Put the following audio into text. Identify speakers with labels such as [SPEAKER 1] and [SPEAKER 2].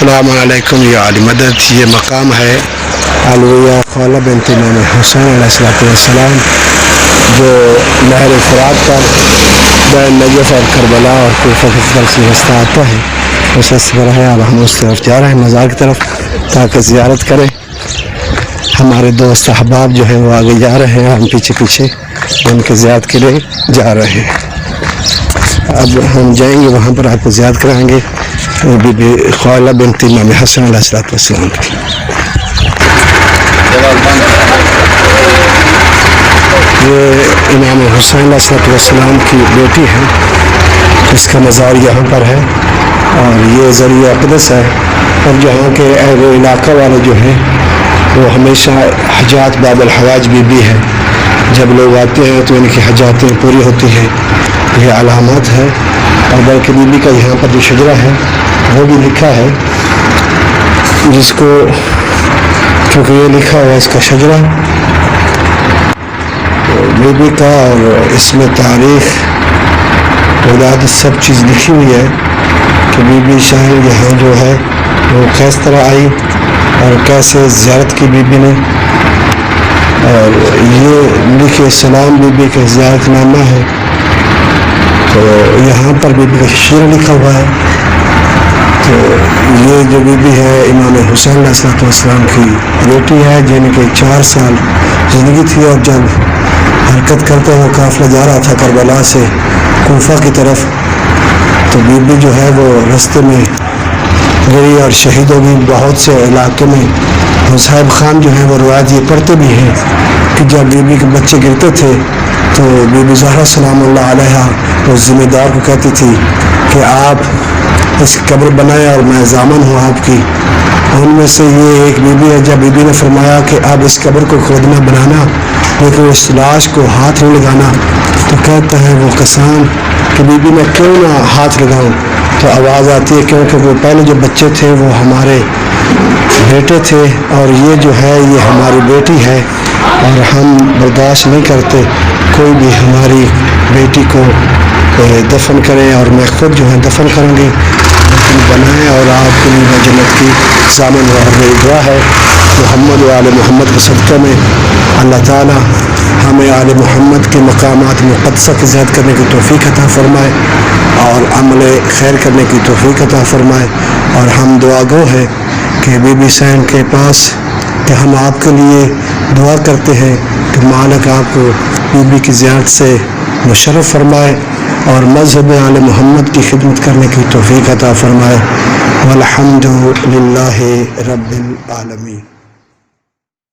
[SPEAKER 1] السلام علیکم یا علی مدد۔ یہ مقام ہے علویہ خولہ بنت امام حسین علیہ السلام جو نہر فرات پر بین نجف اور کربلا اور کوفہ کی طرف سے رستہ آتا ہے، اس راستے پر ہے۔ اب ہم اس طرف جا رہے ہیں مزار کی طرف تاکہ زیارت کریں۔ ہمارے دوست احباب جو ہیں وہ آگے جا رہے ہیں، ہم پیچھے پیچھے ان کی زیارت کے لیے جا رہے ہیں۔ اب ہم جائیں گے وہاں پر، آپ کو زیارت کرائیں گے بی بی خولہ بنت امام حسین علیہ السلام کی۔ یہ امام حسین علیہ السلام کی بیٹی ہے، اس کا مزار یہاں پر ہے اور یہ ذریعہ اقدس ہے۔ اور جہاں کے اہل علاقہ والے جو ہیں وہ ہمیشہ حجات باب الحواج بی بی ہے، جب لوگ آتے ہیں تو ان کی حجاتیں پوری ہوتی ہیں، یہ علامات ہے۔ اور بلکہ بی بی کا یہاں پر جو شجرہ ہے وہ بھی لکھا ہے، جس کو چونکہ یہ لکھا ہوا اس کا شجرہ بی بی کا، اور اس میں تاریخ ولادت سب چیز لکھی ہوئی ہے کہ بی بی شاہین یہاں جو ہے وہ کس طرح آئی اور کیسے زیارت کی بی بی نے۔ اور یہ لکھے سلام بی بی کا زیارت نامہ ہے، تو یہاں پر بی بی کا شجرہ لکھا ہوا ہے۔ تو یہ جو بی بی ہے امام حسین علیہ السلام کی بیٹی ہے، جن کے 4 سال زندگی تھی، اور جب حرکت کرتے ہوئے قافلہ جا رہا تھا کربلا سے کوفہ کی طرف، تو بی بی جو ہے وہ رستے میں گری اور شہید ہو گئی۔ بہت سے علاقے میں صاحب خان جو ہیں وہ روایت یہ پڑھتے بھی ہیں کہ جب بی بی کے بچے گرتے تھے تو بی بی زہرا سلام اللہ علیہا اس ذمہ دار کو کہتی تھی کہ آپ اس کی قبر بنائیں اور میں ضامن ہوں آپ کی۔ ان میں سے یہ ایک بی بی ہے، جب بی بی نے فرمایا کہ آپ اس قبر کو کھودنا بنانا لیکن اس لاش کو ہاتھ نہیں لگانا، تو کہتا ہے وہ کسان کہ بی بی میں کیوں نہ ہاتھ لگاؤں؟ تو آواز آتی ہے کیونکہ وہ پہلے جو بچے تھے وہ ہمارے بیٹے تھے، اور یہ جو ہے یہ ہماری بیٹی ہے، اور ہم برداشت نہیں کرتے کوئی بھی ہماری بیٹی کو دفن کرے، اور میں خود جو ہے دفن کروں گی، لیکن بنائیں اور آپ کے لیے میں جنت کی ضامن ہوں۔ اور میری دعا ہے محمد و آل محمد کے صدقے میں اللہ تعالی ہمیں آل محمد کے مقامات مقدسہ کی زیارت کرنے کی توفیق عطا فرمائے اور عمل خیر کرنے کی توفیق عطا فرمائے۔ اور ہم دعا گو ہیں کہ بی بی حسین کے پاس کہ ہم آپ کے لیے دعا کرتے ہیں کہ مالک آپ کو بی بی کی زیارت سے مشرف فرمائے اور مذہب آل محمد کی خدمت کرنے کی توفیق عطا فرمائے۔ والحمد للہ رب العالمین۔